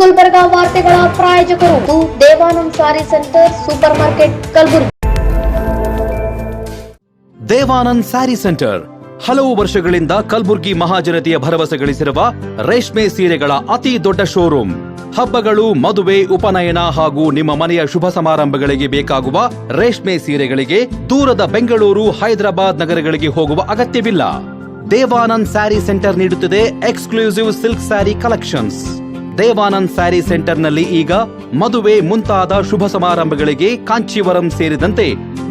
ಗುಲ್ಬರ್ಗಾ ವಾರ್ತೆಗಳ ಪ್ರಾಯೋಜಕರು Devanand sari centre super market Kalaburagi. Devanand sari centre ಹಲವು ವರ್ಷಗಳಿಂದ ಕಲಬುರಗಿ ಮಹಾಜನತೆಯ ಭರವಸೆ ಗಳಿಸಿರುವ ರೇಷ್ಮೆ ಸೀರೆಗಳ ಅತಿ ದೊಡ್ಡ ಶೋರೂಮ್. ಹಬ್ಬಗಳು, ಮದುವೆ, ಉಪನಯನ ಹಾಗೂ ನಿಮ್ಮ ಮನೆಯ ಶುಭ ಸಮಾರಂಭಗಳಿಗೆ ಬೇಕಾಗುವ ರೇಷ್ಮೆ ಸೀರೆಗಳಿಗೆ ದೂರದ ಬೆಂಗಳೂರು, ಹೈದರಾಬಾದ್ ನಗರಗಳಿಗೆ ಹೋಗುವ ಅಗತ್ಯವಿಲ್ಲ. ದೇವಾನಂದ್ ಸ್ಯಾರಿ ಸೆಂಟರ್ ನೀಡುತ್ತಿದೆ exclusive silk sari collections. Devanand sari ಸೆಂಟರ್ನಲ್ಲಿ ಈಗ ಮದುವೆ ಮುಂತಾದ ಶುಭ ಸಮಾರಂಭಗಳಿಗೆ ಕಾಂಚೀವರಂ ಸೇರಿದಂತೆ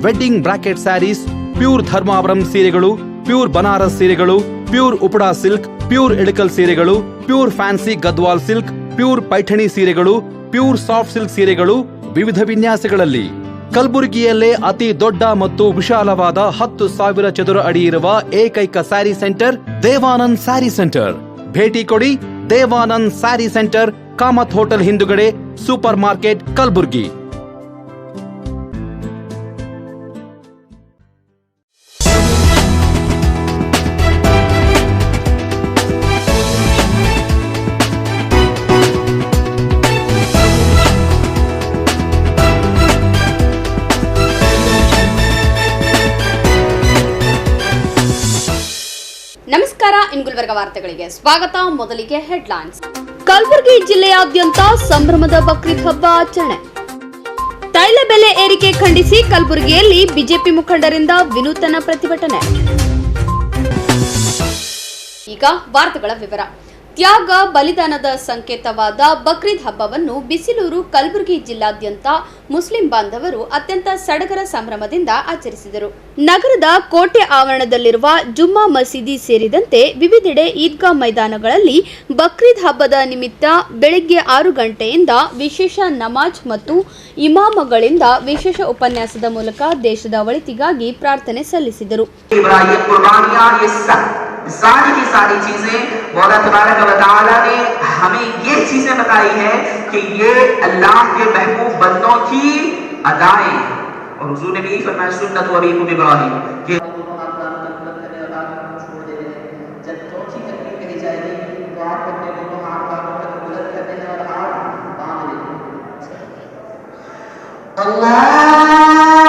wedding brocade saris, pure Dharmavaram ಸೀರೆಗಳು, ಪ್ಯೂರ್ ಬನಾರಸ್ ಸೀರೆಗಳು, pure Uppada silk, pure Ilkal ಸೀರೆಗಳು, pure fancy Gadwal silk, pure Paithani ಸೀರೆಗಳು, ಪ್ಯೂರ್ ಸಾಫ್ಟ್ ಸಿಲ್ಕ್ ಸೀರೆಗಳು ವಿವಿಧ ವಿನ್ಯಾಸಗಳಲ್ಲಿ. ಕಲಬುರಗಿಯಲ್ಲೇ ಅತಿ ದೊಡ್ಡ ಮತ್ತು ವಿಶಾಲವಾದ 10,000 ಚದುರ ಅಡಿ ಇರುವ ಏಕೈಕ ಸ್ಯಾರಿ ಸೆಂಟರ್ ದೇವಾನಂದ್ ಸ್ಯಾರಿ ಸೆಂಟರ್. ಭೇಟಿ ಕೊಡಿ. ದೇವಾನಂದ್ ಸ್ಯಾರಿ ಸೆಂಟರ್, ಕಾಮತ್ ಹೋಟೆಲ್ ಹಿಂದುಗಡೆ, ಸೂಪರ್ ಮಾರ್ಕೆಟ್, ಕಲಬುರಗಿ. ನಮಸ್ಕಾರ. ಗುಲ್ಬರ್ಗಾ ವಾರ್ತೆಗಳಿಗೆ ಸ್ವಾಗತ. ಮೊದಲಿಗೆ ಹೆಡ್ಲೈನ್ಸ್. ಕಲಬುರಗಿ ಜಿಲ್ಲೆಯಾದ್ಯಂತ ಸಂಭ್ರಮದ ಬಕ್ರೀದ್ ಹಬ್ಬ ಆಚರಣೆ. ತೈಲ ಬೆಲೆ ಏರಿಕೆ ಖಂಡಿಸಿ ಕಲಬುರಗಿಯಲ್ಲಿ ಬಿಜೆಪಿ ಮುಖಂಡರಿಂದ ವಿನೂತನ ಪ್ರತಿಭಟನೆ. ಈಗ ವಾರ್ತೆಗಳ ವಿವರ. ತ್ಯಾಗ ಬಲಿದಾನದ ಸಂಕೇತವಾದ ಬಕ್ರೀದ್ ಹಬ್ಬವನ್ನು ಬಿಸಿಲೂರು ಕಲಬುರಗಿ ಜಿಲ್ಲಾದ್ಯಂತ ಮುಸ್ಲಿಂ ಬಾಂಧವರು ಅತ್ಯಂತ ಸಡಗರ ಸಂಭ್ರಮದಿಂದ ಆಚರಿಸಿದರು. ನಗರದ ಕೋಟೆ ಆವರಣದಲ್ಲಿರುವ ಜುಮ್ಮಾ ಮಸೀದಿ ಸೇರಿದಂತೆ ವಿವಿಧೆಡೆ ಈದ್ಗಾ ಮೈದಾನಗಳಲ್ಲಿ ಬಕ್ರೀದ್ ಹಬ್ಬದ ನಿಮಿತ್ತ ಬೆಳಗ್ಗೆ 6 ಗಂಟೆಯಿಂದ ವಿಶೇಷ ನಮಾಜ್ ಮತ್ತು ಇಮಾಮಗಳಿಂದ ವಿಶೇಷ ಉಪನ್ಯಾಸದ ಮೂಲಕ ದೇಶದ ಒಳಿತಿಗಾಗಿ ಪ್ರಾರ್ಥನೆ ಸಲ್ಲಿಸಿದರು. सारी की सारी चीजें मौला तबारक व तआला ने हमें ये चीजें बताई है कि ये अल्लाह के महबूब बंदों की अदाएं, और हुजूर ने भी फरमाया सुन्नत व अबीकुम इब्राहीम कि जब चौथी तकबीर कही जाएगी तो आप अपने दोनों हाथ कानों तक बुलंद करने और हाथ बांध लेंगे. अल्लाहु अकबर.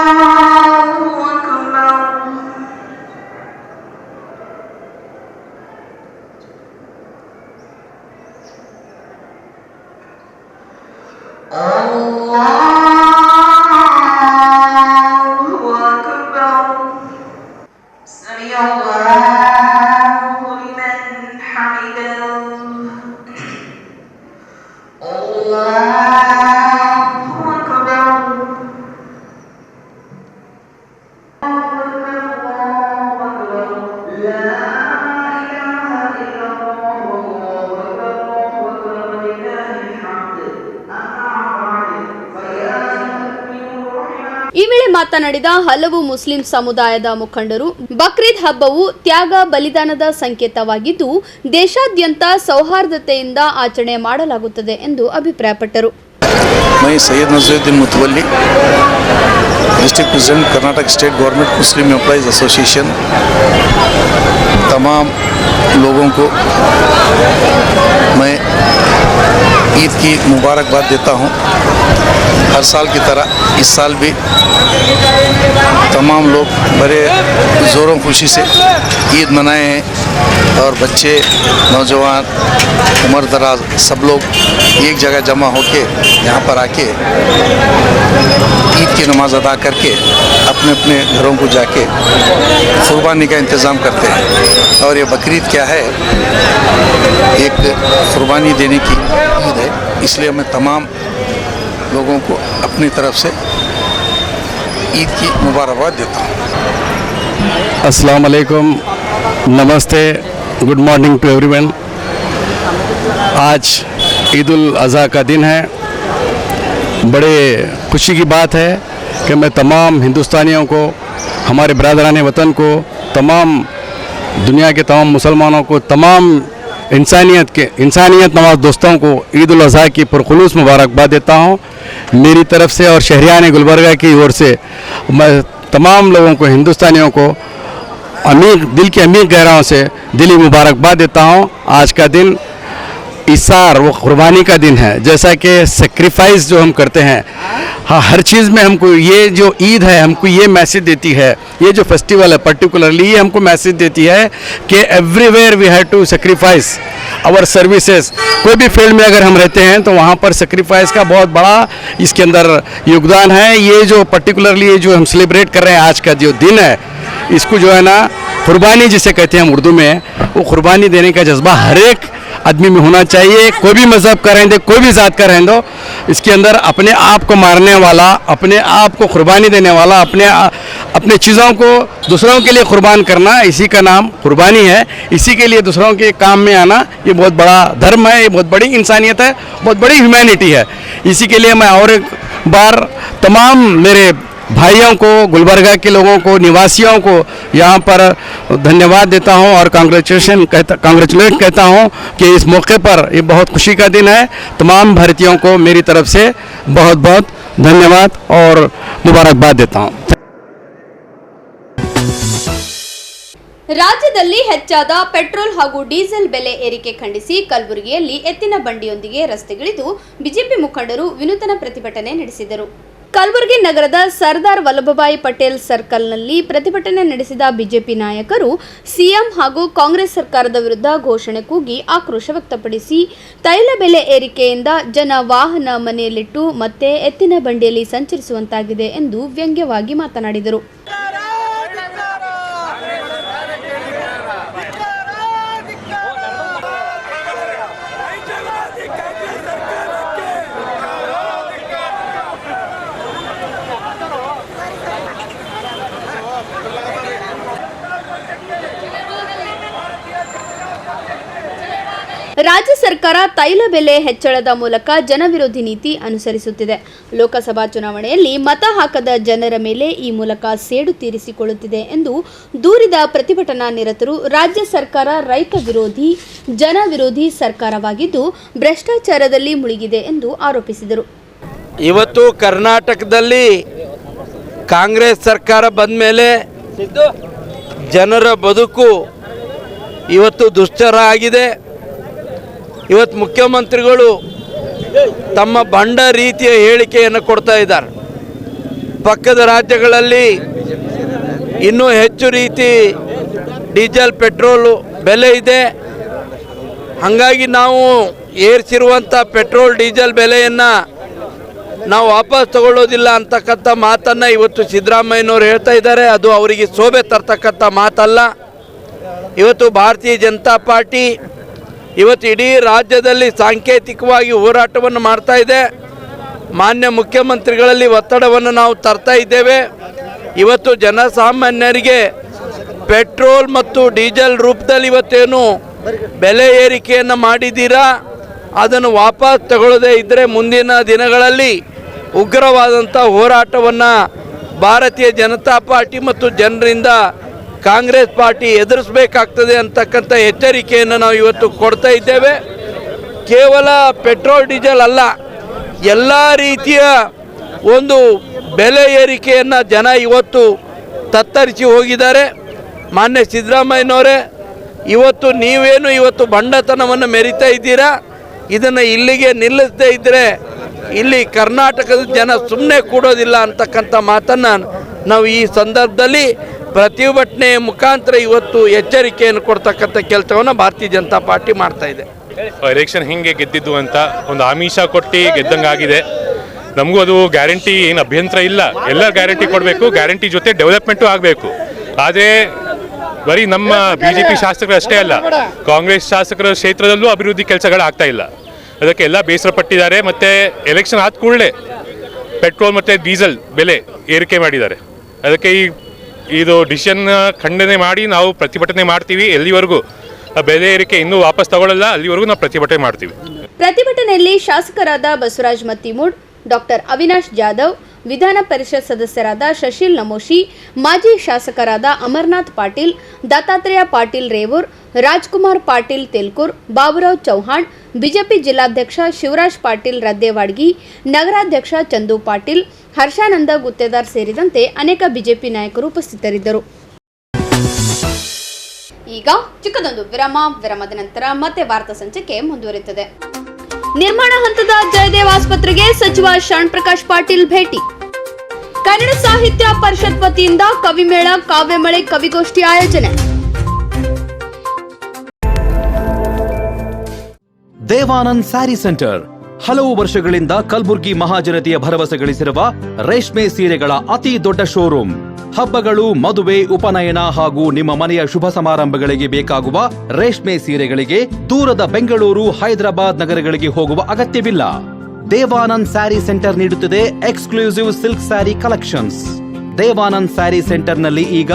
ಈ ವೇಳೆ ಮಾತನಾಡಿದ ಹಲವು ಮುಸ್ಲಿಂ ಸಮುದಾಯದ ಮುಖಂಡರು, ಬಕ್ರೀದ್ ಹಬ್ಬವು ತ್ಯಾಗ ಬಲಿದಾನದ ಸಂಕೇತವಾಗಿದ್ದು ದೇಶಾದ್ಯಂತ ಸೌಹಾರ್ದತೆಯಿಂದ ಆಚರಣೆ ಮಾಡಲಾಗುತ್ತದೆ ಎಂದು ಅಭಿಪ್ರಾಯಪಟ್ಟರು. मैं Syed Nazruddin Mutawalli, district president Karnataka state government Muslim employees association, तमाम लोगों को मैं ईद की मुबारकबाद देता हूं. हर साल की तरह इस साल भी तमाम लोग बड़े ज़ोरों खुशी से ईद मनाए हैं और बच्चे, नौजवान, उम्र दराज सब लोग एक जगह जमा होके यहाँ पर आके ईद की नमाज अदा करके अपने अपने घरों को जाके कुर्बानी का इंतज़ाम करते हैं. और ये बकरीद क्या है, एक कुर्बानी देने की ईद है. इसलिए मैं तमाम लोगों को अपनी तरफ से ईद की मुबारकबाद देता हूँ. अस्सलाम वालेकुम, नमस्ते, गुड मॉर्निंग टू एवरीवन. आज ईद उल अज़हा का दिन है. बड़े खुशी की बात है कि मैं तमाम हिंदुस्तानियों को, हमारे बरादरान वतन को, तमाम दुनिया के तमाम मुसलमानों को, तमाम इंसानियत नवाज दोस्तों को ईद उल अज़हा की पुरखुलूस मुबारकबाद देता हूँ. मेरी तरफ से और शहरियान गुलबर्गा की ओर से मैं तमाम लोगों को, हिंदुस्तानियों को दिल की अमीर गहराइयों से दिली मुबारकबाद देता हूँ. आज का दिन इसार वो कुर्बानी का दिन है। जैसा कि सेक्रीफाइस जो हम करते हैं, हाँ, हर चीज़ में हमको ये जो ईद है हमको ये मैसेज देती है, ये जो फेस्टिवल है पर्टिकुलरली ये हमको मैसेज देती है कि everywhere we have to sacrifice our services. कोई भी फील्ड में अगर हम रहते हैं तो वहाँ पर सेक्रीफाइस का बहुत बड़ा इसके अंदर योगदान है। ये जो पर्टिकुलरली ये जो हम सेलिब्रेट कर रहे हैं आज का जो दिन है, इसको जो है ना कुर्बानी जिसे कहते हैं हम उर्दू में, वो कुर्बानी देने का जज्बा हर एक आदमी में होना चाहिए। कोई भी मज़हब का रहें दो, कोई भी ज़ात का रहें दो, इसके अंदर अपने आप को मारने वाला, अपने आप को कुर्बानी देने वाला, अपने चीज़ों को दूसरों के लिए कुर्बान करना, इसी का नाम कुर्बानी है। इसी के लिए दूसरों के काम में आना ये बहुत बड़ा धर्म है, ये बहुत बड़ी इंसानियत है, बहुत बड़ी ह्यूमैनिटी है। इसी के लिए मैं और एक बार तमाम मेरे भाइयों को, गुलबर्गा के लोगों को, निवासियों को यहाँ पर धन्यवाद देता हूँ और कांग्रेचुलेट कहता हूँ कि इस मौके पर ये बहुत खुशी का दिन है। तमाम भारतीयों को मेरी तरफ से बहुत बहुत धन्यवाद और मुबारकबाद देता हूँ। ರಾಜ್ಯದಲ್ಲಿ ಹೆಚ್ಚಾದ ಪೆಟ್ರೋಲ್ ಹಾಗೂ ಡೀಸೆಲ್ ಬೆಲೆ ಏರಿಕೆ ಖಂಡಿಸಿ ಕಲಬುರಗಿಯಲ್ಲಿ ಎತ್ತಿನ ಬಂಡಿಯೊಂದಿಗೆ ರಸ್ತೆಗಿಳಿದು ಬಿಜೆಪಿ ಮುಖಂಡರು ವಿನೂತನ ಪ್ರತಿಭಟನೆ ನಡೆಸಿದರು. ಕಲಬುರಗಿ ನಗರದ ಸರ್ದಾರ್ ವಲ್ಲಭಭಾಯಿ ಪಟೇಲ್ ಸರ್ಕಲ್ನಲ್ಲಿ ಪ್ರತಿಭಟನೆ ನಡೆಸಿದ ಬಿಜೆಪಿ ನಾಯಕರು ಸಿಎಂ ಹಾಗೂ ಕಾಂಗ್ರೆಸ್ ಸರ್ಕಾರದ ವಿರುದ್ಧ ಘೋಷಣೆ ಕೂಗಿ ಆಕ್ರೋಶ ವ್ಯಕ್ತಪಡಿಸಿ ತೈಲ ಬೆಲೆ ಏರಿಕೆಯಿಂದ ಜನ ವಾಹನ ಮನೆಯಲ್ಲಿಟ್ಟು ಮತ್ತೆ ಎತ್ತಿನ ಬಂಡಿಯಲ್ಲಿ ಸಂಚರಿಸುವಂತಾಗಿದೆ ಎಂದು ವ್ಯಂಗ್ಯವಾಗಿ ಮಾತನಾಡಿದರು. ರಾಜ್ಯ ಸರ್ಕಾರ ತೈಲ ಬೆಲೆ ಹೆಚ್ಚಳದ ಮೂಲಕ ಜನವಿರೋಧಿ ನೀತಿ ಅನುಸರಿಸುತ್ತಿದೆ. ಲೋಕಸಭಾ ಚುನಾವಣೆಯಲ್ಲಿ ಮತ ಹಾಕದ ಜನರ ಮೇಲೆ ಈ ಮೂಲಕ ಸೇಡು ತೀರಿಸಿಕೊಳ್ಳುತ್ತಿದೆ ಎಂದು ದೂರಿದ ಪ್ರತಿಭಟನಾ ನಿರತರು ರಾಜ್ಯ ಸರ್ಕಾರ ರೈತ ವಿರೋಧಿ, ಜನ ವಿರೋಧಿ ಸರ್ಕಾರವಾಗಿದ್ದು ಭ್ರಷ್ಟಾಚಾರದಲ್ಲಿ ಮುಳುಗಿದೆ ಎಂದು ಆರೋಪಿಸಿದರು. ಇವತ್ತು ಕರ್ನಾಟಕದಲ್ಲಿ ಕಾಂಗ್ರೆಸ್ ಸರ್ಕಾರ ಬಂದ ಮೇಲೆ ಜನರ ಬದುಕು ಇವತ್ತು ದುಸ್ತರ ಆಗಿದೆ. ಇವತ್ತು ಮುಖ್ಯಮಂತ್ರಿಗಳು ತಮ್ಮ ಬಂಡ ರೀತಿಯ ಹೇಳಿಕೆಯನ್ನು ಕೊಡ್ತಾ ಇದ್ದಾರೆ. ಪಕ್ಕದ ರಾಜ್ಯಗಳಲ್ಲಿ ಇನ್ನೂ ಹೆಚ್ಚು ರೀತಿ ಡೀಸೆಲ್ ಪೆಟ್ರೋಲು ಬೆಲೆ ಇದೆ. ಹಾಗಾಗಿ ನಾವು ಏರಿಸಿರುವಂಥ ಪೆಟ್ರೋಲ್ ಡೀಸೆಲ್ ಬೆಲೆಯನ್ನು ನಾವು ವಾಪಸ್ ತಗೊಳ್ಳೋದಿಲ್ಲ ಅಂತಕ್ಕಂಥ ಮಾತನ್ನು ಇವತ್ತು ಸಿದ್ದರಾಮಯ್ಯನವರು ಹೇಳ್ತಾ ಇದ್ದಾರೆ. ಅದು ಅವರಿಗೆ ಶೋಭೆ ತರ್ತಕ್ಕಂಥ ಮಾತಲ್ಲ. ಇವತ್ತು ಭಾರತೀಯ ಜನತಾ ಪಾರ್ಟಿ ಇವತ್ತು ಇಡೀ ರಾಜ್ಯದಲ್ಲಿ ಸಾಂಕೇತಿಕವಾಗಿ ಹೋರಾಟವನ್ನು ಮಾಡ್ತಾ ಇದೆ. ಮಾನ್ಯ ಮುಖ್ಯಮಂತ್ರಿಗಳಲ್ಲಿ ಒತ್ತಡವನ್ನು ನಾವು ತರ್ತಾ ಇದ್ದೇವೆ. ಇವತ್ತು ಜನಸಾಮಾನ್ಯರಿಗೆ ಪೆಟ್ರೋಲ್ ಮತ್ತು ಡೀಸೆಲ್ ರೂಪದಲ್ಲಿ ಇವತ್ತೇನು ಬೆಲೆ ಏರಿಕೆಯನ್ನು ಮಾಡಿದ್ದೀರಾ, ಅದನ್ನು ವಾಪಸ್ ತಗೊಳ್ಳದೇ ಇದ್ದರೆ ಮುಂದಿನ ದಿನಗಳಲ್ಲಿ ಉಗ್ರವಾದಂಥ ಹೋರಾಟವನ್ನು ಭಾರತೀಯ ಜನತಾ ಪಾರ್ಟಿ ಮತ್ತು ಜನರಿಂದ ಕಾಂಗ್ರೆಸ್ ಪಾರ್ಟಿ ಎದುರಿಸಬೇಕಾಗ್ತದೆ ಅಂತಕ್ಕಂಥ ಎಚ್ಚರಿಕೆಯನ್ನು ನಾವು ಇವತ್ತು ಕೊಡ್ತಾ ಇದ್ದೇವೆ. ಕೇವಲ ಪೆಟ್ರೋಲ್ ಡೀಸೆಲ್ ಅಲ್ಲ, ಎಲ್ಲ ರೀತಿಯ ಒಂದು ಬೆಲೆ ಏರಿಕೆಯನ್ನು ಜನ ಇವತ್ತು ತತ್ತರಿಸಿ ಹೋಗಿದ್ದಾರೆ. ಮಾನ್ಯ ಸಿದ್ದರಾಮಯ್ಯನವರೇ, ಇವತ್ತು ನೀವೇನು ಇವತ್ತು ಬಂಡತನವನ್ನು ಮೆರಿತಾ ಇದ್ದೀರಾ, ಇದನ್ನು ಇಲ್ಲಿಗೆ ನಿಲ್ಲಿಸದೇ ಇದ್ದರೆ ಇಲ್ಲಿ ಕರ್ನಾಟಕದ ಜನ ಸುಮ್ಮನೆ ಕೂಡೋದಿಲ್ಲ ಅಂತಕ್ಕಂಥ ಮಾತನ್ನು ನಾವು ಈ ಸಂದರ್ಭದಲ್ಲಿ ಪ್ರತಿಭಟನೆಯ ಮುಖಾಂತರ ಇವತ್ತು ಎಚ್ಚರಿಕೆಯನ್ನು ಕೊಡ್ತಕ್ಕಂಥ ಕೆಲಸವನ್ನು ಭಾರತೀಯ ಜನತಾ ಪಾರ್ಟಿ ಮಾಡ್ತಾ ಇದೆ. ಎಲೆಕ್ಷನ್ ಹಿಂಗೆ ಗೆದ್ದಿದ್ದು ಅಂತ ಒಂದು ಆಮಿಷ ಕೊಟ್ಟು ಗೆದ್ದಂಗಾಗಿದೆ. ನಮಗೂ ಅದು ಗ್ಯಾರಂಟಿ ಏನು ಅಭ್ಯಂತರ ಇಲ್ಲ, ಎಲ್ಲ ಗ್ಯಾರಂಟಿ ಕೊಡಬೇಕು, ಗ್ಯಾರಂಟಿ ಜೊತೆ ಡೆವಲಪ್ಮೆಂಟು ಆಗಬೇಕು. ಆದರೆ ಬರೀ ನಮ್ಮ BJP ಶಾಸಕರು ಅಷ್ಟೇ ಅಲ್ಲ, ಕಾಂಗ್ರೆಸ್ ಶಾಸಕರ ಕ್ಷೇತ್ರದಲ್ಲೂ ಅಭಿವೃದ್ಧಿ ಕೆಲಸಗಳು ಆಗ್ತಾ ಇಲ್ಲ. ಅದಕ್ಕೆ ಎಲ್ಲ ಬೇಸರ ಪಟ್ಟಿದ್ದಾರೆ. ಮತ್ತು ಎಲೆಕ್ಷನ್ ಆದ ಕೂಡಲೇ ಪೆಟ್ರೋಲ್ ಮತ್ತು ಡೀಸೆಲ್ ಬೆಲೆ ಏರಿಕೆ ಮಾಡಿದ್ದಾರೆ. ಅದಕ್ಕೆ ಇದು ಡಿಸಿಷನ್ ಖಂಡನೆ ಮಾಡಿ ನಾವು ಪ್ರತಿಭಟನೆ ಮಾಡ್ತೀವಿ. ಎಲ್ಲಿವರೆಗೂ ಬೆಲೆ ಏರಿಕೆ ಇನ್ನೂ ವಾಪಸ್ ತಗೊಳ್ಳಲ್ಲ ಅಲ್ಲಿವರೆಗೂ ನಾವು ಪ್ರತಿಭಟನೆ ಮಾಡ್ತೀವಿ. ಪ್ರತಿಭಟನೆಯಲ್ಲಿ ಶಾಸಕರಾದ ಬಸವರಾಜ್ ಮತ್ತಿಮೂಡ್, ಡಾಕ್ಟರ್ ಅವಿನಾಶ್ ಜಾಧವ್, ವಿಧಾನ ಪರಿಷತ್ ಸದಸ್ಯರಾದ ಶಶೀಲ್ ನಮೋಶಿ, ಮಾಜಿ ಶಾಸಕರಾದ ಅಮರನಾಥ್ ಪಾಟೀಲ್, ದತ್ತಾತ್ರೇಯ ಪಾಟೀಲ್ ರೇವೂರ್, ರಾಜ್ಕುಮಾರ್ ಪಾಟೀಲ್ ತೆಲ್ಕೂರ್, ಬಾಬುರಾವ್ ಚೌಹಾಣ್, ಬಿಜೆಪಿ ಜಿಲ್ಲಾಧ್ಯಕ್ಷ ಶಿವರಾಜ್ ಪಾಟೀಲ್ ರದ್ದೇವಾಡ್ಗಿ, ನಗರಾಧ್ಯಕ್ಷ ಚಂದು ಪಾಟೀಲ್, ಹರ್ಷಾನಂದ ಗುತ್ತೇದಾರ್ ಸೇರಿದಂತೆ ಅನೇಕ ಬಿಜೆಪಿ ನಾಯಕರು ಉಪಸ್ಥಿತರಿದ್ದರು. ಈಗ ಚಿಕ್ಕದೊಂದು ವಿರಾಮದ ನಂತರ ಮತ್ತೆ ವಾರ್ತಾ ಸಂಚಿಕೆ ಮುಂದುವರಿಯುತ್ತದೆ. ನಿರ್ಮಾಣ ಹಂತದ ಜಯದೇವ್ ಆಸ್ಪತ್ರೆಗೆ ಸಚಿವ ಶರಣ್ ಪ್ರಕಾಶ್ ಪಾಟೀಲ್ ಭೇಟಿ. ಕನ್ನಡ ಸಾಹಿತ್ಯ ಪರಿಷತ್ ವತಿಯಿಂದ ಕವಿಮೇಳ, ಕಾವ್ಯಮಳೆ, ಕವಿಗೋಷ್ಠಿ ಆಯೋಜನೆ. ದೇವಾನಂದ್ ಸ್ಯಾರಿ ಸೆಂಟರ್ ಹಲವು ವರ್ಷಗಳಿಂದ ಕಲಬುರ್ಗಿ ಮಹಾಜನತೆಯ ಭರವಸೆ ಗಳಿಸಿರುವ ರೇಷ್ಮೆ ಸೀರೆಗಳ ಅತಿ ದೊಡ್ಡ ಶೋರೂಮ್. ಹಬ್ಬಗಳು, ಮದುವೆ, ಉಪನಯನ ಹಾಗೂ ನಿಮ್ಮ ಮನೆಯ ಶುಭ ಸಮಾರಂಭಗಳಿಗೆ ಬೇಕಾಗುವ ರೇಷ್ಮೆ ಸೀರೆಗಳಿಗೆ ದೂರದ ಬೆಂಗಳೂರು, ಹೈದರಾಬಾದ್ ನಗರಗಳಿಗೆ ಹೋಗುವ ಅಗತ್ಯವಿಲ್ಲ. ದೇವಾನಂದ್ ಸ್ಯಾರಿ ಸೆಂಟರ್ ನೀಡುತ್ತಿದೆ exclusive silk sari collections. Devanand sari ಸೆಂಟರ್ನಲ್ಲಿ ಈಗ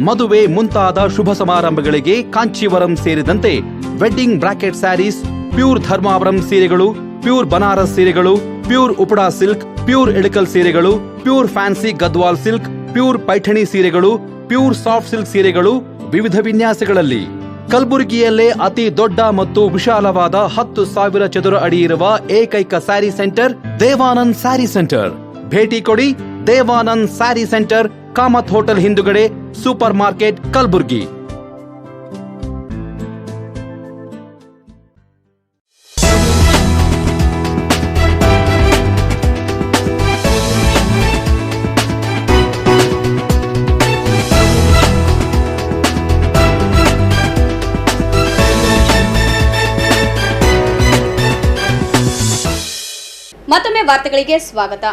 ಮದುವೆ ಮುಂತಾದ ಶುಭ ಸಮಾರಂಭಗಳಿಗೆ ಕಾಂಚೀವರಂ ಸೇರಿದಂತೆ wedding brocade saris, pure Dharmavaram ಸೀರೆಗಳು, ಪ್ಯೂರ್ ಬನಾರಸ್ ಸೀರೆಗಳು, pure Uppada silk, pure Ilkal ಸೀರೆಗಳು, pure fancy Gadwal silk, pure Paithani ಸೀರೆಗಳು, ಪ್ಯೂರ್ ಸಾಫ್ಟ್ ಸಿಲ್ಕ್ ಸೀರೆಗಳು ವಿವಿಧ ವಿನ್ಯಾಸಗಳಲ್ಲಿ. ಕಲಬುರಗಿಯಲ್ಲೇ ಅತಿ ದೊಡ್ಡ ಮತ್ತು ವಿಶಾಲವಾದ 10,000 ಚದುರ ಅಡಿ ಇರುವ ಏಕೈಕ ಸ್ಯಾರಿ ಸೆಂಟರ್ ದೇವಾನಂದ್ ಸ್ಯಾರಿ ಸೆಂಟರ್. ಭೇಟಿ ಕೊಡಿ. ದೇವಾನಂದ್ ಸ್ಯಾರಿ ಸೆಂಟರ್, ಕಾಮತ್ ಹೋಟೆಲ್ ಹಿಂದುಗಡೆ, ಸೂಪರ್ ಮಾರ್ಕೆಟ್, ಕಲಬುರ್ಗಿ. ಮತ್ತೊಮ್ಮೆ ವಾರ್ತೆಗಳಿಗೆ ಸ್ವಾಗತ.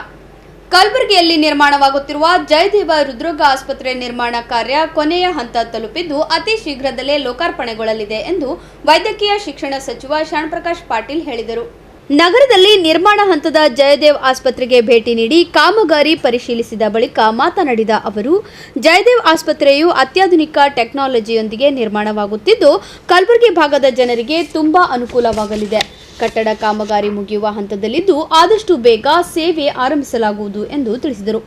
ಕಲಬುರಗಿಯಲ್ಲಿ ನಿರ್ಮಾಣವಾಗುತ್ತಿರುವ ಜಯದೇವ ಹೃದ್ರೋಗ ಆಸ್ಪತ್ರೆ ನಿರ್ಮಾಣ ಕಾರ್ಯ ಕೊನೆಯ ಹಂತ ತಲುಪಿದ್ದು ಅತಿ ಶೀಘ್ರದಲ್ಲೇ ಲೋಕಾರ್ಪಣೆಗೊಳ್ಳಲಿದೆ ಎಂದು ವೈದ್ಯಕೀಯ ಶಿಕ್ಷಣ ಸಚಿವ ಶರಣ್ ಪ್ರಕಾಶ್ ಪಾಟೀಲ್ ಹೇಳಿದರು. ನಗರದಲ್ಲಿ ನಿರ್ಮಾಣ ಹಂತದ ಜಯದೇವ್ ಆಸ್ಪತ್ರೆಗೆ ಭೇಟಿ ನೀಡಿ ಕಾಮಗಾರಿ ಪರಿಶೀಲಿಸಿದ ಬಳಿಕ ಮಾತನಾಡಿದ ಅವರು, ಜಯದೇವ್ ಆಸ್ಪತ್ರೆಯು ಅತ್ಯಾಧುನಿಕ ಟೆಕ್ನಾಲಜಿಯೊಂದಿಗೆ ನಿರ್ಮಾಣವಾಗುತ್ತಿದ್ದು ಕಲಬುರಗಿ ಭಾಗದ ಜನರಿಗೆ ತುಂಬಾ ಅನುಕೂಲವಾಗಲಿದೆ. ಕಟ್ಟಡ ಕಾಮಗಾರಿ ಮುಗಿಯುವ ಹಂತದಲ್ಲಿದ್ದು ಆದಷ್ಟು ಬೇಗ ಸೇವೆ ಆರಂಭಿಸಲಾಗುವುದು ಎಂದು ತಿಳಿಸಿದರು.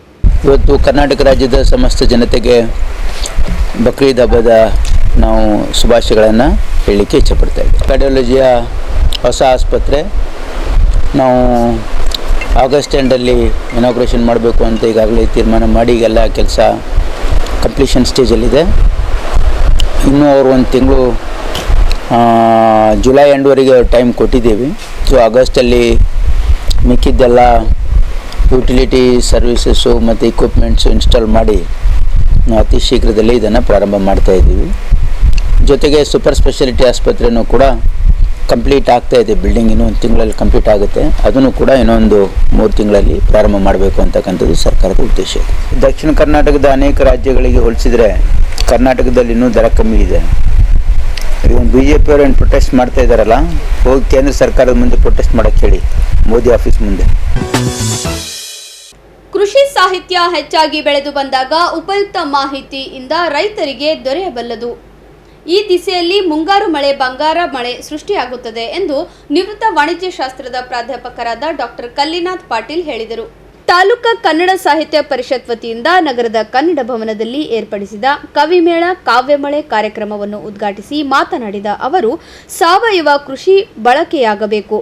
ಇವತ್ತು ಕರ್ನಾಟಕ ರಾಜ್ಯದ ಸಮಸ್ತ ಜನತೆಗೆ ಬಕ್ರೀದ್ ಹಬ್ಬದ ನಾವು ಶುಭಾಶಯಗಳನ್ನು ಹೇಳಲಿಕ್ಕೆ ಇಚ್ಛಪಡ್ತಾ ಇದ್ದೀವಿ. ಕಾರ್ಡಿಯಾಲಜಿಯ ಹೊಸ ಆಸ್ಪತ್ರೆ ನಾವು ಆಗಸ್ಟ್ ಎಂಡಲ್ಲಿ ಇನಾಗ್ರೇಷನ್ ಮಾಡಬೇಕು ಅಂತ ಈಗಾಗಲೇ ತೀರ್ಮಾನ ಮಾಡಿ ಎಲ್ಲ ಕೆಲಸ ಕಂಪ್ಲೀಷನ್ ಸ್ಟೇಜಲ್ಲಿದೆ. ಇನ್ನೂ ಅವರು ಒಂದು ತಿಂಗಳು ಜುಲೈ ಎಂಡ್ವರೆಗೆ ಟೈಮ್ ಕೊಟ್ಟಿದ್ದೀವಿ. ಸೊ ಆಗಸ್ಟಲ್ಲಿ ಮಿಕ್ಕಿದ್ದೆಲ್ಲ ಯುಟಿಲಿಟಿ ಸರ್ವಿಸಸ್ಸು ಮತ್ತು ಇಕ್ವಿಪ್ಮೆಂಟ್ಸು ಇನ್ಸ್ಟಾಲ್ ಮಾಡಿ ಅತಿ ಶೀಘ್ರದಲ್ಲೇ ಇದನ್ನು ಪ್ರಾರಂಭ ಮಾಡ್ತಾಯಿದ್ದೀವಿ. ಜೊತೆಗೆ ಸೂಪರ್ ಸ್ಪೆಷಾಲಿಟಿ ಆಸ್ಪತ್ರೆಯೂ ಕೂಡ ಕಂಪ್ಲೀಟ್ ಆಗ್ತಾಯಿದೆ. ಬಿಲ್ಡಿಂಗ್ ಇನ್ನೂ ಒಂದು ತಿಂಗಳಲ್ಲಿ ಕಂಪ್ಲೀಟ್ ಆಗುತ್ತೆ. ಅದನ್ನು ಕೂಡ ಇನ್ನೊಂದು 3 ತಿಂಗಳಲ್ಲಿ ಪ್ರಾರಂಭ ಮಾಡಬೇಕು ಅಂತಕ್ಕಂಥದ್ದು ಸರ್ಕಾರದ ಉದ್ದೇಶ ಇದೆ. ದಕ್ಷಿಣ ಕರ್ನಾಟಕದ ಅನೇಕ ರಾಜ್ಯಗಳಿಗೆ ಹೋಲಿಸಿದರೆ ಕರ್ನಾಟಕದಲ್ಲಿ ಇನ್ನೂ ದರ ಕಮ್ಮಿ ಇದೆ. BJP ಅವರು ಏನು ಪ್ರೊಟೆಸ್ಟ್ ಮಾಡ್ತಾ ಇದ್ದಾರಲ್ಲ, ಹೋಗಿ ಕೇಂದ್ರ ಸರ್ಕಾರದ ಮುಂದೆ ಪ್ರೊಟೆಸ್ಟ್ ಮಾಡೋಕ್ಕೆ ಹೇಳಿ, ಮೋದಿ ಆಫೀಸ್ ಮುಂದೆ. ಕೃಷಿ ಸಾಹಿತ್ಯ ಹೆಚ್ಚಾಗಿ ಬೆಳೆದು ಬಂದಾಗ ಉಪಯುಕ್ತ ಮಾಹಿತಿಯಿಂದ ರೈತರಿಗೆ ದೊರೆಯಬಲ್ಲದು. ಈ ದಿಸೆಯಲ್ಲಿ ಮುಂಗಾರು ಮಳೆ, ಬಂಗಾರ ಮಳೆ ಸೃಷ್ಟಿಯಾಗುತ್ತದೆ ಎಂದು ನಿವೃತ್ತ ವಾಣಿಜ್ಯ ಶಾಸ್ತ್ರದ ಪ್ರಾಧ್ಯಾಪಕರಾದ ಡಾಕ್ಟರ್ ಕಲ್ಲಿನಾಥ್ ಪಾಟೀಲ್ ಹೇಳಿದರು. ತಾಲೂಕಾ ಕನ್ನಡ ಸಾಹಿತ್ಯ ಪರಿಷತ್ ವತಿಯಿಂದ ನಗರದ ಕನ್ನಡ ಭವನದಲ್ಲಿ ಏರ್ಪಡಿಸಿದ ಕವಿಮೇಳ, ಕಾವ್ಯಮಳೆ ಕಾರ್ಯಕ್ರಮವನ್ನು ಉದ್ಘಾಟಿಸಿ ಮಾತನಾಡಿದ ಅವರು, ಸಾವಯವ ಕೃಷಿ ಬಳಕೆಯಾಗಬೇಕು.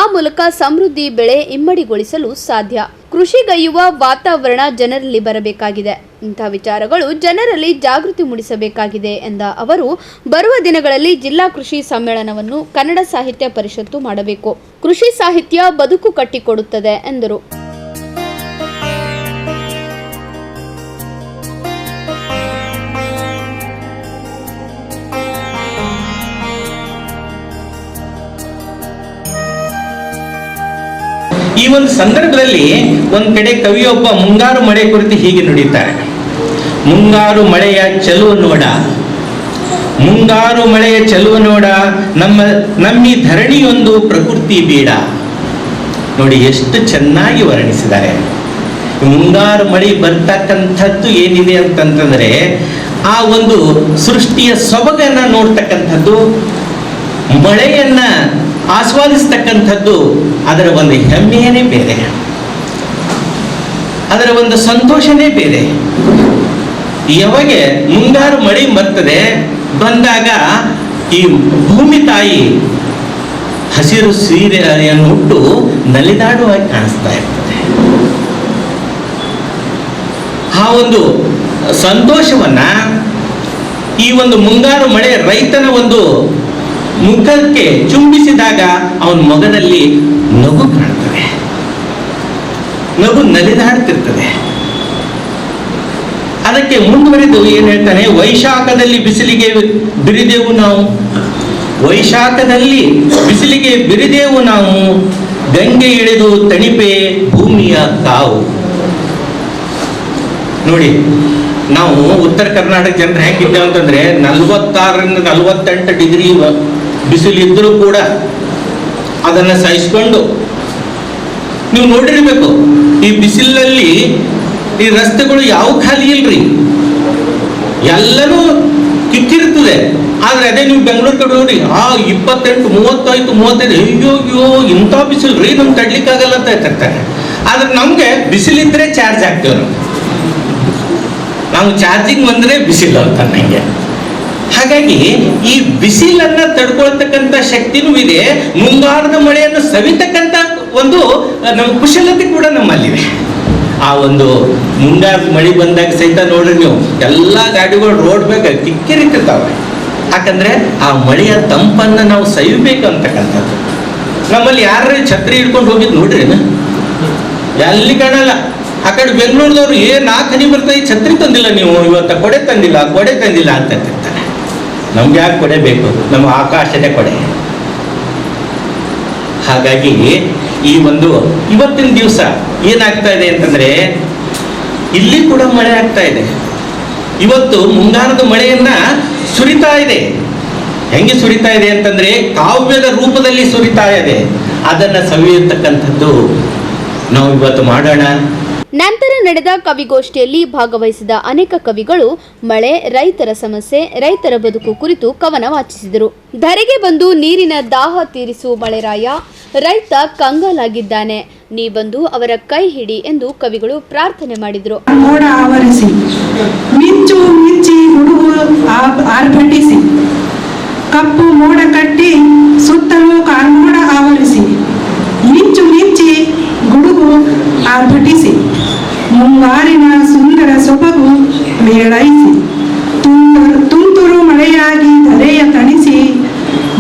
ಆ ಮೂಲಕ ಸಮೃದ್ಧಿ ಬೆಳೆ ಇಮ್ಮಡಿಗೊಳಿಸಲು ಸಾಧ್ಯ. ಕೃಷಿಗೈಯುವ ವಾತಾವರಣ ಜನರಲ್ಲಿ ಬರಬೇಕಾಗಿದೆ. ಇಂಥ ವಿಚಾರಗಳು ಜನರಲ್ಲಿ ಜಾಗೃತಿ ಮೂಡಿಸಬೇಕಾಗಿದೆ ಎಂದ ಅವರು, ಬರುವ ದಿನಗಳಲ್ಲಿ ಜಿಲ್ಲಾ ಕೃಷಿ ಸಮ್ಮೇಳನವನ್ನು ಕನ್ನಡ ಸಾಹಿತ್ಯ ಪರಿಷತ್ತು ಮಾಡಬೇಕು. ಕೃಷಿ ಸಾಹಿತ್ಯ ಬದುಕು ಕಟ್ಟಿಕೊಡುತ್ತದೆ ಎಂದರು. ಈ ಒಂದು ಸಂದರ್ಭದಲ್ಲಿ ಒಂದು ಕಡೆ ಕವಿಯೊಬ್ಬ ಮುಂಗಾರು ಮಳೆ ಕುರಿತು ಹೀಗೆ ನುಡಿತಾರೆ: ಮುಂಗಾರು ಮಳೆಯ ಚೆಲುವ ನೋಡ, ಮುಂಗಾರು ಮಳೆಯ ಚೆಲುವ ನೋಡ, ನಮ್ಮಿ ಧರಣಿಯೊಂದು ಪ್ರಕೃತಿ ಬೀಡ. ನೋಡಿ ಎಷ್ಟು ಚೆನ್ನಾಗಿ ವರ್ಣಿಸಿದ್ದಾರೆ. ಮುಂಗಾರು ಮಳೆ ಬರ್ತಕ್ಕಂಥದ್ದು ಏನಿದೆ ಅಂತಂತಂದ್ರೆ ಆ ಒಂದು ಸೃಷ್ಟಿಯ ಸೊಬಗನ್ನ ನೋಡ್ತಕ್ಕಂಥದ್ದು, ಮಳೆಯನ್ನ ಆಸ್ವಾದಿಸ್ತಕ್ಕಂಥದ್ದು, ಅದರ ಒಂದು ಹೆಮ್ಮೆಯೇ ಬೇರೆ, ಅದರ ಒಂದು ಸಂತೋಷನೇ ಬೇರೆ. ಯಾವಾಗ ಮುಂಗಾರು ಮಳೆ ಬರ್ತದೆ, ಬಂದಾಗ ಈ ಭೂಮಿ ತಾಯಿ ಹಸಿರು ಸೀರೆಯನ್ನು ಉಟ್ಟು ನಲಿದಾಡುವಾಗಿ ಕಾಣಿಸ್ತಾ ಇರ್ತದೆ. ಆ ಒಂದು ಸಂತೋಷವನ್ನ ಈ ಒಂದು ಮುಂಗಾರು ಮಳೆ ರೈತನ ಒಂದು ಮುಖಕ್ಕೆ ಚುಂಬಿಸಿದಾಗ ಅವನ ಮೊಗದಲ್ಲಿ ನಗು ಕಾಣ್ತದೆ, ನಗು ನಲಿದಾಡ್ತಿರ್ತದೆ. ಅದಕ್ಕೆ ಮುಂದುವರೆದು ಏನ್ ಹೇಳ್ತಾನೆ, ವೈಶಾಖದಲ್ಲಿ ಬಿಸಿಲಿಗೆ ಬಿರಿದೆವು ನಾವು, ವೈಶಾಖದಲ್ಲಿ ಬಿಸಿಲಿಗೆ ಬಿರಿದೆವು ನಾವು, ಗಂಗೆ ಇಳಿದು ತಣಿಪೆ ಭೂಮಿಯ ಕಾವು. ನೋಡಿ, ನಾವು ಉತ್ತರ ಕರ್ನಾಟಕ ಜನರು ಹೆಂಗಿದ್ದೇವೆ ಅಂತಂದ್ರೆ 46ರಿಂದ 48 ಡಿಗ್ರಿ ಬಿಸಿಲಿದ್ರೂ ಕೂಡ ಅದನ್ನ ಸಹಿಸ್ಕೊಂಡು, ನೀವು ನೋಡಿರ್ಬೇಕು ಈ ಬಿಸಿಲಲ್ಲಿ ಈ ರಸ್ತೆಗಳು ಯಾವ ಖಾಲಿ ಇಲ್ರಿ, ಎಲ್ಲನೂ ಕಿಕ್ಕಿರ್ತದೆ. ಆದ್ರೆ ಅದೇ ನೀವು ಬೆಂಗಳೂರು ಕಡೆ ಹೋಗ್ರಿ, 28, 35, 35, ಅಯ್ಯೋ ಇಂಥ ಬಿಸಿಲ್ರಿ ನಮ್ಗೆ ತಡ್ಲಿಕ್ಕಾಗಲ್ಲ ಅಂತ ಹೇಳ್ತಾರೆ. ಆದ್ರೆ ನಮ್ಗೆ ಬಿಸಿಲಿದ್ರೆ ಚಾರ್ಜ್ ಆಗ್ತೇವೆ ನಾವು ಚಾರ್ಜಿಂಗ್ ಬಂದ್ರೆ ಬಿಸಿಲು ಅಂತ ನಂಗೆ. ಹಾಗಾಗಿ ಈ ಬಿಸಿಲನ್ನ ತಡ್ಕೊಳ್ತಕ್ಕಂಥ ಶಕ್ತಿನೂ ಇದೆ, ಮುಂಗಾರದ ಮಳೆಯನ್ನು ಸವಿತಕ್ಕಂಥ ಒಂದು ನಮ್ಮ ಕುಶಲತೆ ಕೂಡ ನಮ್ಮಲ್ಲಿದೆ. ಆ ಒಂದು ಮುಂಗಾರು ಮಳೆ ಬಂದಾಗ ಸಹಿತ ನೋಡ್ರಿ ನೀವು ಎಲ್ಲಾ ಗಾಡಿಗಳು ರೋಡ್ ಬೇಕು ಕಿಕ್ಕಿರಿತಿರ್ತಾವೆ. ಯಾಕಂದ್ರೆ ಆ ಮಳೆಯ ತಂಪನ್ನ ನಾವು ಸವಿಬೇಕು ಅಂತಕ್ಕಂಥದ್ದು. ನಮ್ಮಲ್ಲಿ ಯಾರು ಛತ್ರಿ ಹಿಡ್ಕೊಂಡು ಹೋಗಿದ್ ನೋಡ್ರಿ, ಎಲ್ಲಿ ಕಾಣಲ್ಲ. ಆ ಕಡೆ ಬೆಂಗಳೂರದವ್ರು 4 ಹನಿ ಬರ್ತಾರೆ, ಛತ್ರಿ ತಂದಿಲ್ಲ ನೀವು ಇವತ್ತ, ಕೊಡೆ ತಂದಿಲ್ಲ ಅಂತ ಹೇಳ್ತಿರ್ತಾರೆ. ನಮ್ಗೆ ಯಾಕೆ ಕೊಡೆ ಬೇಕು, ನಮ್ಮ ಆಕಾಶದ ಕೊಡೆ. ಹಾಗಾಗಿ ಈ ಒಂದು ಇವತ್ತಿನ ದಿವಸ ಏನಾಗ್ತಾ ಇದೆ ಅಂತಂದ್ರೆ, ಇಲ್ಲಿ ಕೂಡ ಮಳೆ ಆಗ್ತಾ ಇದೆ. ಇವತ್ತು ಮುಂಗಾರದ ಮಳೆಯನ್ನ ಸುರಿತಾ ಇದೆ. ಹೆಂಗೆ ಸುರಿತಾ ಇದೆ ಅಂತಂದ್ರೆ ಕಾವ್ಯದ ರೂಪದಲ್ಲಿ ಸುರಿತಾ ಇದೆ. ಅದನ್ನ ಸವಿಯತಕ್ಕಂಥದ್ದು ನಾವು ಇವತ್ತು ಮಾಡೋಣ. ನಂತರ ನಡೆದ ಕವಿಗೋಷ್ಠಿಯಲ್ಲಿ ಭಾಗವಹಿಸಿದ ಅನೇಕ ಕವಿಗಳು ಮಳೆ, ರೈತರ ಸಮಸ್ಯೆ, ರೈತರ ಬದುಕು ಕುರಿತು ಕವನ ವಾಚಿಸಿದರು. ಧರೆಗೆ ಬಂದು ನೀರಿನ ದಾಹ ತೀರಿಸು ಮಳೆರಾಯ, ರೈತ ಕಂಗಾಲಾಗಿದ್ದಾನೆ, ನೀ ಬಂದು ಅವರ ಕೈ ಹಿಡಿ ಎಂದು ಕವಿಗಳು ಪ್ರಾರ್ಥನೆ ಮಾಡಿದರು. ಮೋಡ ಆವರಿಸಿ ಮಿಂಚು ಮಿಂಚಿ ಹುಡುಗು ಆರ್ಭಟಿಸಿ, ಕಪ್ಪು ಮೋಡ ಕಟ್ಟಿ ಸುತ್ತಲೂ ಕಾರ್ಮೋಡ ಆವರಿಸಿ, ಮಿಂಚು ಮಿಂಚಿ ಗುಡುಗು ಆರ್ಭಟಿಸಿ, ಮುಂಗಾರಿನ ಸುಂದರ ಸೊಬಗು ಮೇಳೈಸಿ, ತುಂತುರು ಮಳೆಯಾಗಿ ಧರೆಯ ತಣಿಸಿ,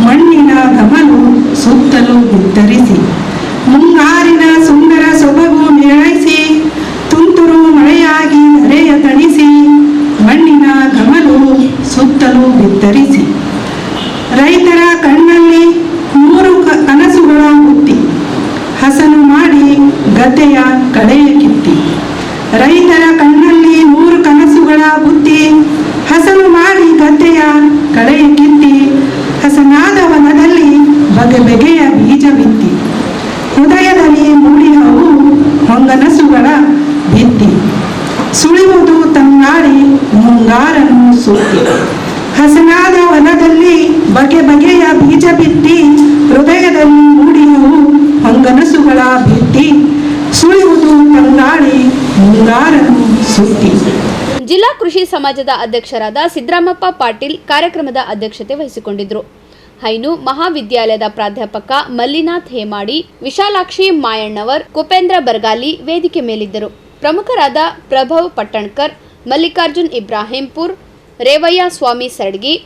ಮಣ್ಣಿನ ಗಮಲು ಸುತ್ತಲೂ ಬಿತ್ತರಿಸಿ, ಮುಂಗಾರಿನ ಸುಂದರ ಸೊಬಗು ಮೇಳೈಸಿ, ತುಂತುರು ಮಳೆಯಾಗಿ ಧರೆಯ ತಣಿಸಿ, ಮಣ್ಣಿನ ಗಮಲು ಸುತ್ತಲೂ ಬಿತ್ತರಿಸಿ, ರೈತರ ಕಣ್ಣಲ್ಲಿ 3 ಕನಸುಗಳ ಬುತ್ತಿ, ಹಸನು ಮಾಡಿ ಗದ್ದೆಯ ಕಳೆಯ ಕಿತ್ತಿ, ರೈತರ ಕಣ್ಣಲ್ಲಿ 3 ಕನಸುಗಳ ಬುತ್ತಿ, ಹಸನು ಮಾಡಿ ಗದ್ದೆಯ ಕಳೆಯ ಕಿತ್ತಿ, ಹಸನಾದ ವನದಲ್ಲಿ ಬಗೆ ಬಗೆಯ ಬೀಜ ಬಿತ್ತಿ, ಹೃದಯದಲ್ಲಿ ಮೂಡಿದವು ಹೊಂಗನಸುಗಳ ಭಿತ್ತಿ, ಸುಳಿಯುವುದು ತಂಗಾಳಿ ಮುಂಗಾರನ್ನು ಸುತ್ತಿ, ಹಸನಾದ ವನದಲ್ಲಿ ಬಗೆ ಬಗೆಯ ಬೀಜ ಬಿತ್ತಿ, ಹೃದಯದಲ್ಲಿ ಮೂಡಿದವು ಹೊಂಗನಸುಗಳ ಭಿತ್ತಿ, ಸುಳಿಯುವುದು ತಂಗಾಳಿ ಮುಂಗಾರನ್ನು ಸುತ್ತಿ. ಜಿಲ್ಲಾ ಕೃಷಿ ಸಮಾಜದ ಅಧ್ಯಕ್ಷರಾದ ಸಿದ್ದರಾಮಪ್ಪ ಪಾಟೀಲ್ ಕಾರ್ಯಕ್ರಮದ ಅಧ್ಯಕ್ಷತೆ ವಹಿಸಿಕೊಂಡಿದ್ದರು. ಹೈನು ಮಹಾವಿದ್ಯಾಲಯದ ಪ್ರಾಧ್ಯಾಪಕ ಮಲ್ಲಿನಾಥ್ ಹೇಮಾಡಿ, ವಿಶಾಲಾಕ್ಷಿ ಮಾಯಣ್ಣವರ್, ಕುಪೇಂದ್ರ ಬರಗಾಲಿ ವೇದಿಕೆ ಮೇಲಿದ್ದರು. ಪ್ರಮುಖರಾದ ಪ್ರಭವ್ ಪಟ್ಟಣ್ಕರ್, ಮಲ್ಲಿಕಾರ್ಜುನ್ ಇಬ್ರಾಹಿಂಪುರ್, ರೇವಯ್ಯ ಸ್ವಾಮಿ ಸಡ್ಗಿ,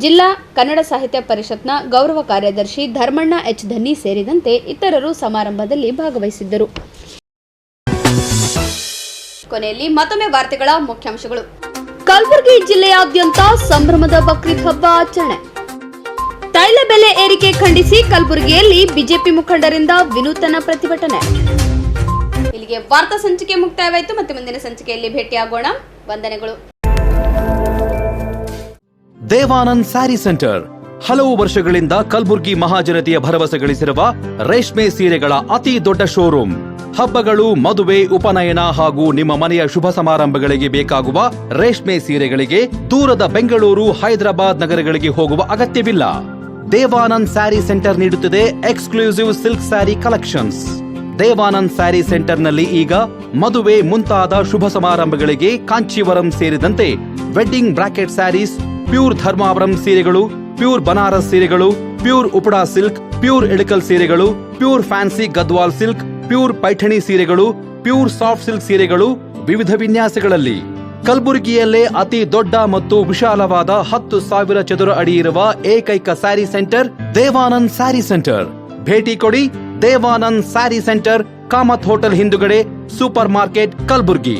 ಜಿಲ್ಲಾ ಕನ್ನಡ ಸಾಹಿತ್ಯ ಪರಿಷತ್ನ ಗೌರವ ಕಾರ್ಯದರ್ಶಿ ಧರ್ಮಣ್ಣ ಎಚ್ ಧನ್ನಿ ಸೇರಿದಂತೆ ಇತರರು ಸಮಾರಂಭದಲ್ಲಿ ಭಾಗವಹಿಸಿದ್ದರು. ಕೊನೆಯಲ್ಲಿ ಮತ್ತೊಮ್ಮೆ ವಾರ್ತೆಗಳ ಮುಖ್ಯಾಂಶಗಳು. ಕಲಬುರಗಿ ಜಿಲ್ಲೆಯಾದ್ಯಂತ ಸಂಭ್ರಮದ ಬಕ್ರೀದ್ ಹಬ್ಬ ಆಚರಣೆ. ತೈಲ ಬೆಲೆ ಏರಿಕೆ ಖಂಡಿಸಿ ಕಲಬುರಗಿಯಲ್ಲಿ ಬಿಜೆಪಿ ಮುಖಂಡರಿಂದ ವಿನೂತನ ಪ್ರತಿಭಟನೆ. ಇಲ್ಲಿಗೆ ವಾರ್ತಾ ಸಂಚಿಕೆ ಮುಕ್ತಾಯವಾಯಿತು. ಮತ್ತೆ ಮುಂದಿನ ಸಂಚಿಕೆಯಲ್ಲಿ ಭೇಟಿಯಾಗೋಣ. ವಂದನೆಗಳು. ದೇವಾನಂದ್ ಸ್ಯಾರಿ ಸೆಂಟರ್ ಹಲವು ವರ್ಷಗಳಿಂದ ಕಲಬುರ್ಗಿ ಮಹಾಜನತೆಯ ಭರವಸೆ ಗಳಿಸಿರುವ ರೇಷ್ಮೆ ಸೀರೆಗಳ ಅತಿ ದೊಡ್ಡ ಶೋರೂಮ್. ಹಬ್ಬಗಳು, ಮದುವೆ, ಉಪನಯನ ಹಾಗೂ ನಿಮ್ಮ ಮನೆಯ ಶುಭ ಸಮಾರಂಭಗಳಿಗೆ ಬೇಕಾಗುವ ರೇಷ್ಮೆ ಸೀರೆಗಳಿಗೆ ದೂರದ ಬೆಂಗಳೂರು, ಹೈದರಾಬಾದ್ ನಗರಗಳಿಗೆ ಹೋಗುವ ಅಗತ್ಯವಿಲ್ಲ. ದೇವಾನಂದ್ ಸ್ಯಾರಿ ಸೆಂಟರ್ ನೀಡುತ್ತಿದೆ exclusive silk sari collections. Devanand sari ಸೆಂಟರ್ನಲ್ಲಿ ಈಗ ಮದುವೆ ಮುಂತಾದ ಶುಭ ಸಮಾರಂಭಗಳಿಗೆ ಕಾಂಚೀವರಂ ಸೇರಿದಂತೆ wedding brocade saris, pure Dharmavaram ಸೀರೆಗಳು, ಪ್ಯೂರ್ ಬನಾರಸ್ ಸೀರೆಗಳು, pure Uppada silk, pure Ilkal ಸೀರೆಗಳು, pure fancy Gadwal silk, pure Paithani ಸೀರೆಗಳು, ಪ್ಯೂರ್ ಸಾಫ್ಟ್ ಸಿಲ್ಕ್ ಸೀರೆಗಳು ವಿವಿಧ ವಿನ್ಯಾಸಗಳಲ್ಲಿ. ಕಲಬುರಗಿಯಲ್ಲೇ ಅತಿ ದೊಡ್ಡ ಮತ್ತು ವಿಶಾಲವಾದ 10,000 ಚದುರ ಅಡಿ ಇರುವ ಏಕೈಕ ಸ್ಯಾರಿ ಸೆಂಟರ್ ದೇವಾನಂದ್ ಸ್ಯಾರಿ ಸೆಂಟರ್. ಭೇಟಿ ಕೊಡಿ ದೇವಾನಂದ್ ಸ್ಯಾರಿ ಸೆಂಟರ್, ಕಾಮತ್ ಹೋಟೆಲ್ ಹಿಂದುಗಡೆ, ಸೂಪರ್ ಮಾರ್ಕೆಟ್, ಕಲಬುರಗಿ.